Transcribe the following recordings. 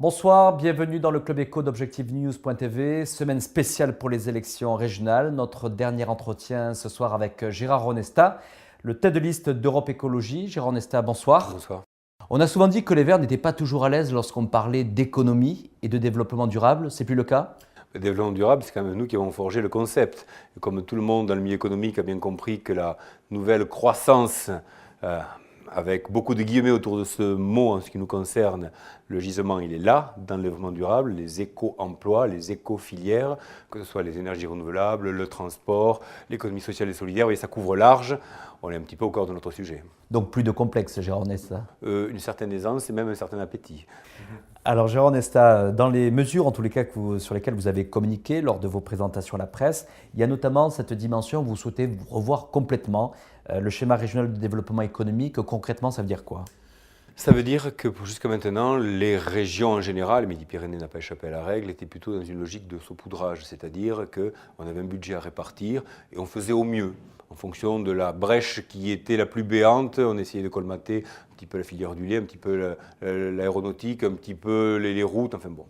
Bonsoir, bienvenue dans le Club Éco d'Objectivenews.tv, semaine spéciale pour les élections régionales. Notre dernier entretien ce soir avec Gérard Onesta, le tête de liste d'Europe Écologie. Gérard Onesta, bonsoir. Bonsoir. On a souvent dit que les Verts n'étaient pas toujours à l'aise lorsqu'on parlait d'économie et de développement durable. C'est plus le cas ? Le développement durable, c'est quand même nous qui avons forgé le concept. Et comme tout le monde dans le milieu économique a bien compris que la nouvelle croissance, avec beaucoup de guillemets autour de ce mot en ce qui nous concerne, le gisement, il est là, dans le développement durable, les éco-emplois, les éco-filières, que ce soit les énergies renouvelables, le transport, l'économie sociale et solidaire, et ça couvre large. On est un petit peu au cœur de notre sujet. Donc plus de complexe, Gérard Onesta. Une certaine aisance et même un certain appétit. Alors Gérard Onesta, dans les mesures en tous les cas sur lesquelles vous avez communiqué lors de vos présentations à la presse, il y a notamment cette dimension où vous souhaitez revoir complètement le schéma régional de développement économique. Concrètement, ça veut dire quoi ? Ça veut dire que jusqu'à maintenant, les régions en général, Midi-Pyrénées n'a pas échappé à la règle, étaient plutôt dans une logique de saupoudrage, c'est-à-dire qu'on avait un budget à répartir et on faisait au mieux. En fonction de la brèche qui était la plus béante, on essayait de colmater un petit peu la filière du lait, un petit peu l'aéronautique, un petit peu les routes, enfin bon.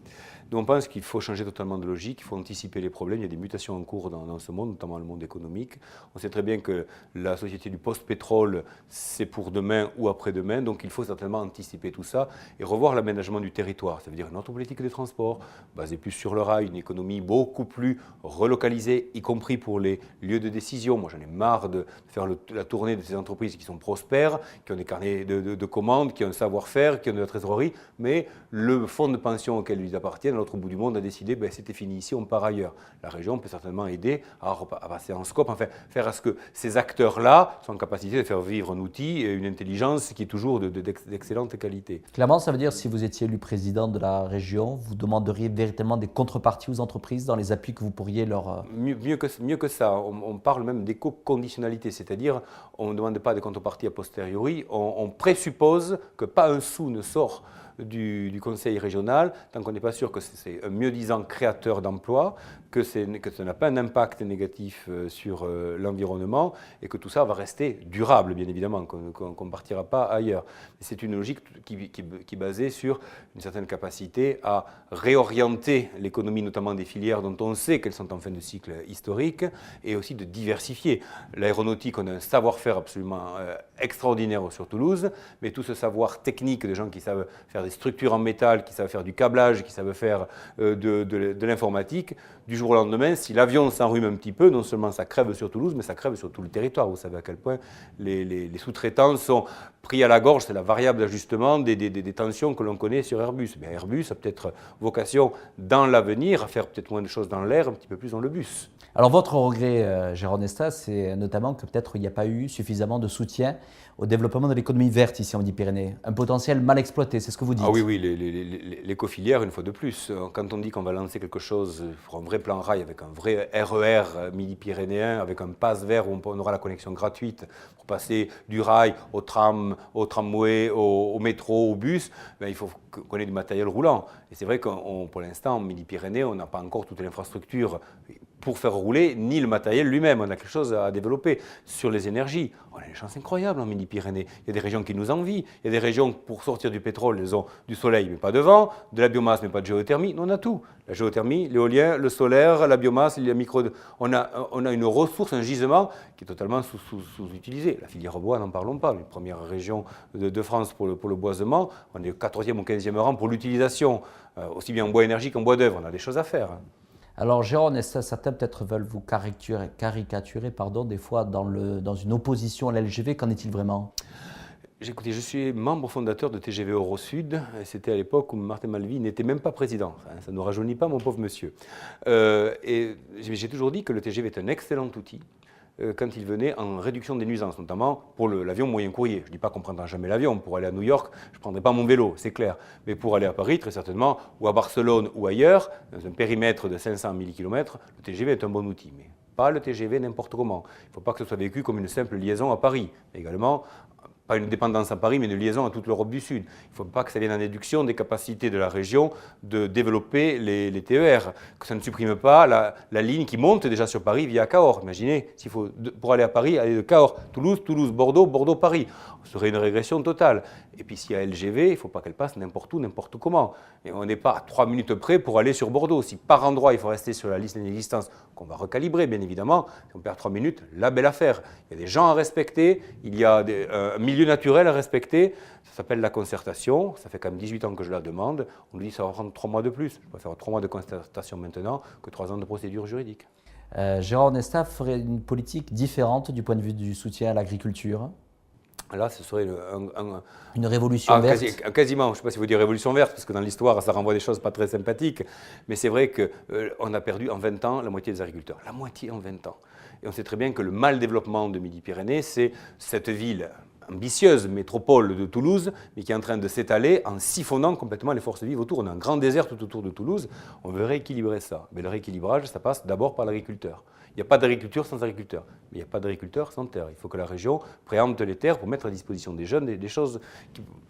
Donc on pense qu'il faut changer totalement de logique, il faut anticiper les problèmes, il y a des mutations en cours dans ce monde, notamment le monde économique. On sait très bien que la société du post-pétrole, c'est pour demain ou après-demain, donc il faut certainement anticiper tout ça et revoir l'aménagement du territoire. Ça veut dire une autre politique des transports, basée plus sur le rail, une économie beaucoup plus relocalisée, y compris pour les lieux de décision. Moi j'en ai marre de faire la tournée de ces entreprises qui sont prospères, qui ont des carnets de commandes, qui ont un savoir-faire, qui ont de la trésorerie, mais le fonds de pension auquel ils appartiennent, à l'autre bout du monde, a décidé c'était fini ici, on part ailleurs. La région peut certainement aider à passer en scope, enfin faire à ce que ces acteurs-là soient en capacité de faire vivre un outil et une intelligence qui est toujours d'excellente qualité. Clairement, ça veut dire si vous étiez élu président de la région, vous demanderiez véritablement des contreparties aux entreprises dans les appuis que vous pourriez leur… Mieux que ça, on parle même d'éco-conditionnalité, c'est-à-dire on ne demande pas des contreparties a posteriori, on présuppose que pas un sou ne sort du conseil régional, tant qu'on n'est pas sûr que c'est un mieux-disant créateur d'emplois, que ça n'a pas un impact négatif sur l'environnement et que tout ça va rester durable, bien évidemment, qu'on ne partira pas ailleurs. C'est une logique qui est basée sur une certaine capacité à réorienter l'économie, notamment des filières dont on sait qu'elles sont en fin de cycle historique, et aussi de diversifier. L'aéronautique, on a un savoir-faire absolument extraordinaire sur Toulouse, mais tout ce savoir technique de gens qui savent faire des structures en métal, qui savent faire du câblage, qui savent faire de l'informatique, du jour au lendemain, si l'avion s'enrhume un petit peu, non seulement ça crève sur Toulouse, mais ça crève sur tout le territoire. Vous savez à quel point les sous-traitants sont pris à la gorge, c'est la variable d'ajustement des tensions que l'on connaît sur Airbus. Mais Airbus a peut-être vocation dans l'avenir à faire peut-être moins de choses dans l'air, un petit peu plus dans le bus. Alors votre regret, Gérard Onesta, c'est notamment que peut-être il n'y a pas eu suffisamment de soutien au développement de l'économie verte ici en Midi-Pyrénées. Un potentiel mal exploité, c'est ce que vous dites. Ah oui, l'éco-filière, une fois de plus. Quand on dit qu'on va lancer quelque chose pour un vrai plan rail, avec un vrai RER midi-pyrénéen, avec un pass vert où on aura la connexion gratuite pour passer du rail au tram, au tramway, au métro, au bus, il faut qu'on ait du matériel roulant. Et c'est vrai que pour l'instant, en Midi-Pyrénées, on n'a pas encore toute l'infrastructure pour faire rouler, ni le matériel lui-même. On a quelque chose à développer. Sur les énergies, on a des chances incroyables en Midi-Pyrénées. Il y a des régions qui nous envient. Il y a des régions, pour sortir du pétrole, elles ont du soleil, mais pas de vent, de la biomasse, mais pas de géothermie. Nous, on a tout. La géothermie, l'éolien, le solaire, la biomasse, la micro... On a une ressource, un gisement qui est totalement sous-utilisé. La filière bois, n'en parlons pas. Les premières régions de France pour le boisement, on est au 14e ou 15e rang pour l'utilisation, aussi bien en bois énergie qu'en bois d'œuvre. On a des choses à faire. Alors Jérôme, certains peut-être veulent vous caricaturer des fois dans une opposition à l'LGV. Qu'en est-il vraiment ? Écoutez, je suis membre fondateur de TGV Eurosud. C'était à l'époque où Martin Malvy n'était même pas président. Enfin, ça ne rajeunit pas mon pauvre monsieur. Et j'ai toujours dit que le TGV est un excellent outil quand il venait en réduction des nuisances, notamment pour l'avion moyen courrier. Je ne dis pas qu'on ne prendra jamais l'avion. Pour aller à New York, je ne prendrai pas mon vélo, c'est clair. Mais pour aller à Paris, très certainement, ou à Barcelone ou ailleurs, dans un périmètre de 500 000 km, le TGV est un bon outil. Mais pas le TGV n'importe comment. Il ne faut pas que ce soit vécu comme une simple liaison à Paris. Mais également, pas une dépendance à Paris, mais une liaison à toute l'Europe du Sud. Il ne faut pas que ça vienne en déduction des capacités de la région de développer les TER, que ça ne supprime pas la ligne qui monte déjà sur Paris via Cahors. Imaginez, s'il faut, pour aller à Paris, aller de Cahors, Toulouse, Toulouse-Bordeaux, Bordeaux-Paris. Ce serait une régression totale. Et puis s'il y a LGV, il ne faut pas qu'elle passe n'importe où, n'importe comment. Et on n'est pas à 3 minutes près pour aller sur Bordeaux. Si par endroit, il faut rester sur la liste d'inexistence, qu'on va recalibrer, bien évidemment, si on perd 3 minutes, la belle affaire. Il y a des gens à respecter, il y a un milieu naturel à respecter. Ça s'appelle la concertation. Ça fait quand même 18 ans que je la demande. On nous dit que ça va prendre 3 mois de plus. Je préfère 3 mois de concertation maintenant que 3 ans de procédure juridique. Gérard Onesta ferait une politique différente du point de vue du soutien à l'agriculture? Là, ce serait une révolution verte. Quasiment, je ne sais pas si vous dites révolution verte, parce que dans l'histoire, ça renvoie des choses pas très sympathiques. Mais c'est vrai qu'on a perdu en 20 ans la moitié des agriculteurs. La moitié en 20 ans. Et on sait très bien que le mal développement de Midi-Pyrénées, c'est cette ville ambitieuse métropole de Toulouse, mais qui est en train de s'étaler en siphonnant complètement les forces vives autour. On a un grand désert tout autour de Toulouse. On veut rééquilibrer ça. Mais le rééquilibrage, ça passe d'abord par l'agriculteur. Il n'y a pas d'agriculture sans agriculteur, mais il n'y a pas d'agriculteur sans terre. Il faut que la région préempte les terres pour mettre à disposition des jeunes des choses,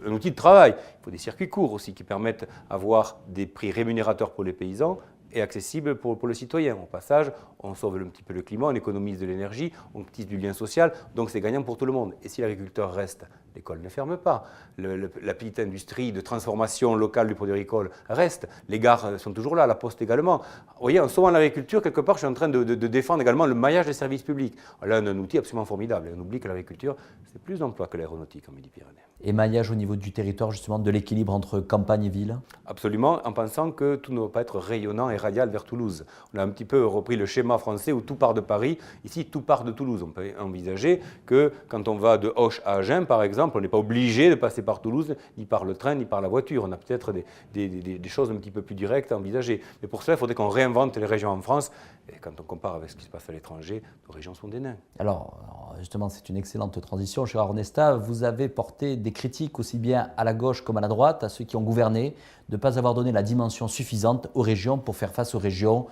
un outil de travail. Il faut des circuits courts aussi qui permettent d'avoir des prix rémunérateurs pour les paysans et accessibles pour le citoyen. Au passage, on sauve un petit peu le climat, on économise de l'énergie, on tisse du lien social, donc c'est gagnant pour tout le monde. Et si l'agriculteur reste, l'école ne ferme pas, la petite industrie de transformation locale du produit agricole reste, les gares sont toujours là, la poste également. Vous voyez, en sauvant l'agriculture, quelque part, je suis en train de défendre également le maillage des services publics. Là, on a un outil absolument formidable. On oublie que l'agriculture, c'est plus d'emplois que l'aéronautique en Midi-Pyrénées. Et maillage au niveau du territoire, justement, de l'équilibre entre campagne et ville? Absolument, en pensant que tout ne va pas être rayonnant et radial vers Toulouse. On a un petit peu repris le schéma français où tout part de Paris. Ici, tout part de Toulouse. On peut envisager que quand on va de Auch à Agen, par exemple, on n'est pas obligé de passer par Toulouse, ni par le train, ni par la voiture. On a peut-être des choses un petit peu plus directes à envisager. Mais pour cela, il faudrait qu'on réinvente les régions en France. Et quand on compare avec ce qui se passe à l'étranger, nos régions sont des nains. Alors justement, c'est une excellente transition. Gérard Onesta, vous avez porté des critiques aussi bien à la gauche comme à la droite, à ceux qui ont gouverné, de ne pas avoir donné la dimension suffisante aux régions pour faire face aux régions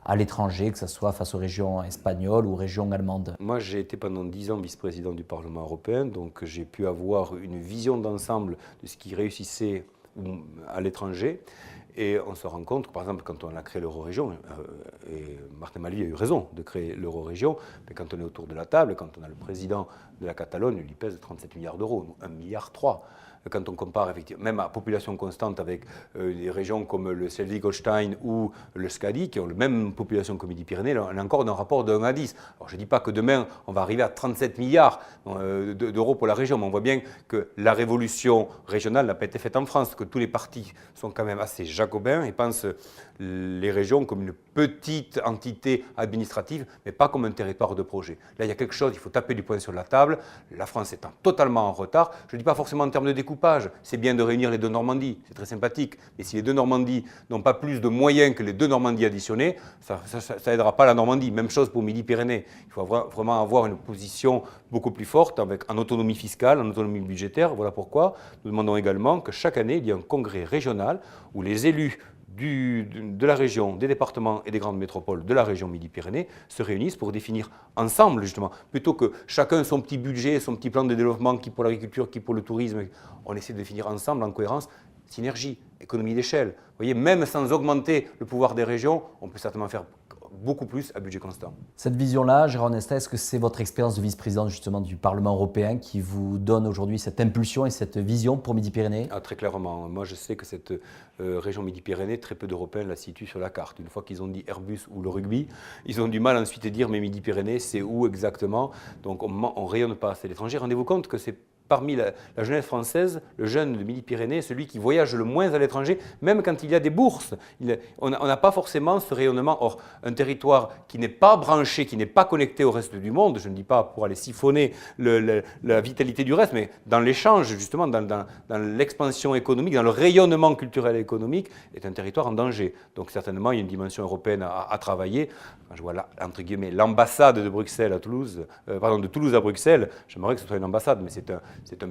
à l'étranger, que ce soit face aux régions espagnoles ou aux régions allemandes. Moi, j'ai été pendant 10 ans vice-président du Parlement européen, donc j'ai pu avoir une vision d'ensemble de ce qui réussissait à l'étranger. Et on se rend compte que, par exemple, quand on a créé l'Eurorégion, et Martin Malvy a eu raison de créer l'Eurorégion, mais quand on est autour de la table, quand on a le président de la Catalogne, il pèse 37 milliards d'euros, 1,3 milliard. Quand on compare effectivement, même à population constante avec des régions comme le Schleswig-Holstein ou le Scadi, qui ont la même population que Midi-Pyrénées, on est encore dans un rapport de 1 à 10. Alors je ne dis pas que demain, on va arriver à 37 milliards d'euros pour la région, mais on voit bien que la révolution régionale n'a pas été faite en France, que tous les partis sont quand même assez jacobins et pensent les régions comme une petite entité administrative, mais pas comme un territoire de projet. Là, il y a quelque chose, il faut taper du poing sur la table. La France étant totalement en retard, je ne dis pas forcément en termes de découpage, c'est bien de réunir les deux Normandies, c'est très sympathique, mais si les deux Normandies n'ont pas plus de moyens que les deux Normandies additionnées, ça n'aidera pas la Normandie. Même chose pour Midi-Pyrénées. Il faut vraiment avoir une position beaucoup plus forte, en autonomie fiscale, en autonomie budgétaire. Voilà pourquoi nous demandons également que chaque année, il y ait un congrès régional où les élus de la région, des départements et des grandes métropoles de la région Midi-Pyrénées se réunissent pour définir ensemble, justement, plutôt que chacun son petit budget, son petit plan de développement, qui pour l'agriculture, qui pour le tourisme, on essaie de définir ensemble en cohérence, synergie, économie d'échelle. Vous voyez, même sans augmenter le pouvoir des régions, on peut certainement faire beaucoup plus à budget constant. Cette vision-là, Gérard Onesta, est-ce que c'est votre expérience de vice-président justement du Parlement européen qui vous donne aujourd'hui cette impulsion et cette vision pour Midi-Pyrénées? Très clairement. Moi, je sais que cette région Midi-Pyrénées, très peu d'Européens la situent sur la carte. Une fois qu'ils ont dit Airbus ou le rugby, ils ont du mal ensuite à dire mais Midi-Pyrénées, c'est où exactement? Donc on ne rayonne pas assez à l'étranger. Rendez-vous compte que c'est parmi la jeunesse française, le jeune de Midi-Pyrénées, celui qui voyage le moins à l'étranger, même quand il y a des bourses. On n'a pas forcément ce rayonnement. Or, un territoire qui n'est pas branché, qui n'est pas connecté au reste du monde, je ne dis pas pour aller siphonner la vitalité du reste, mais dans l'échange, justement, dans l'expansion économique, dans le rayonnement culturel et économique, est un territoire en danger. Donc certainement, il y a une dimension européenne à travailler. Quand je vois là, entre guillemets, l'ambassade de Bruxelles à Toulouse, de Toulouse à Bruxelles, j'aimerais que ce soit une ambassade, mais c'est un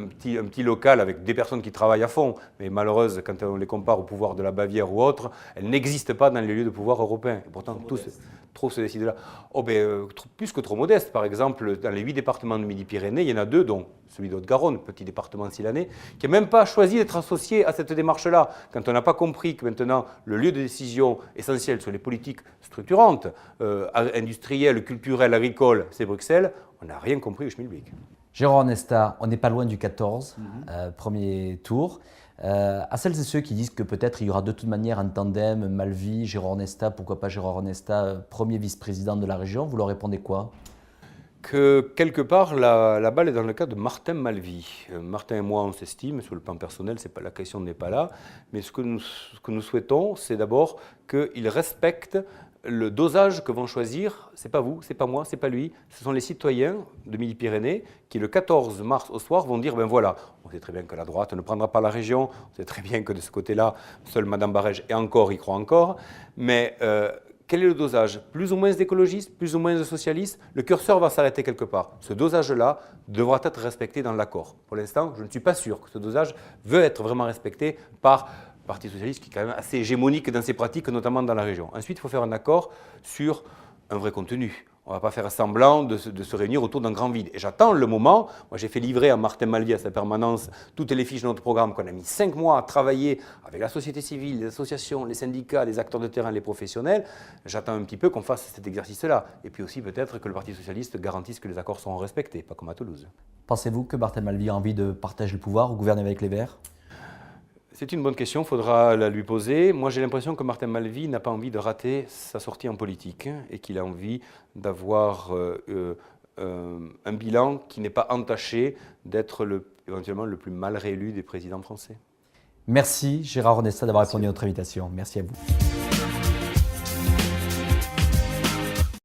petit local avec des personnes qui travaillent à fond, mais malheureuse, quand on les compare au pouvoir de la Bavière ou autre, elles n'existent pas dans les lieux de pouvoir européens. Et pourtant, trop se décident là. Oh, plus que trop modeste. Par exemple, dans les 8 départements de Midi-Pyrénées, il y en a 2, dont celui d'Haute-Garonne, petit département silanais, qui n'a même pas choisi d'être associé à cette démarche-là. Quand on n'a pas compris que maintenant, le lieu de décision essentiel sur les politiques structurantes, industrielles, culturelles, agricoles, c'est Bruxelles, on n'a rien compris au Schmilblick. Gérard Onesta, on n'est pas loin du 14, premier tour. À celles et ceux qui disent que peut-être il y aura de toute manière un tandem Malvy, Gérard Onesta, pourquoi pas Gérard Onesta, premier vice-président de la région, vous leur répondez quoi? Que quelque part, la balle est dans le cas de Martin Malvy. Martin et moi, on s'estime, sur le plan personnel, la question n'est pas là, mais ce que nous souhaitons, c'est d'abord qu'il respecte le dosage que vont choisir, c'est pas vous, c'est pas moi, c'est pas lui, ce sont les citoyens de Midi-Pyrénées qui, le 14 mars au soir, vont dire, ben voilà, on sait très bien que la droite ne prendra pas la région, on sait très bien que de ce côté-là, seule Madame Barège, et encore, y croit encore, mais quel est le dosage? Plus ou moins d'écologistes, plus ou moins de socialistes, le curseur va s'arrêter quelque part. Ce dosage-là devra être respecté dans l'accord. Pour l'instant, je ne suis pas sûr que ce dosage veut être vraiment respecté par le Parti socialiste qui est quand même assez hégémonique dans ses pratiques, notamment dans la région. Ensuite, il faut faire un accord sur un vrai contenu. On ne va pas faire semblant de se réunir autour d'un grand vide. Et j'attends le moment. Moi, j'ai fait livrer à Martin Malvy, à sa permanence, toutes les fiches de notre programme qu'on a mis 5 mois à travailler avec la société civile, les associations, les syndicats, les acteurs de terrain, les professionnels. J'attends un petit peu qu'on fasse cet exercice-là. Et puis aussi, peut-être que le Parti socialiste garantisse que les accords seront respectés, pas comme à Toulouse. Pensez-vous que Martin Malvy a envie de partager le pouvoir ou gouverner avec les Verts? C'est une bonne question, il faudra la lui poser. Moi, j'ai l'impression que Martin Malvy n'a pas envie de rater sa sortie en politique et qu'il a envie d'avoir un bilan qui n'est pas entaché d'être éventuellement le plus mal réélu des présidents français. Merci Gérard Onesta d'avoir répondu à notre invitation. Merci à vous.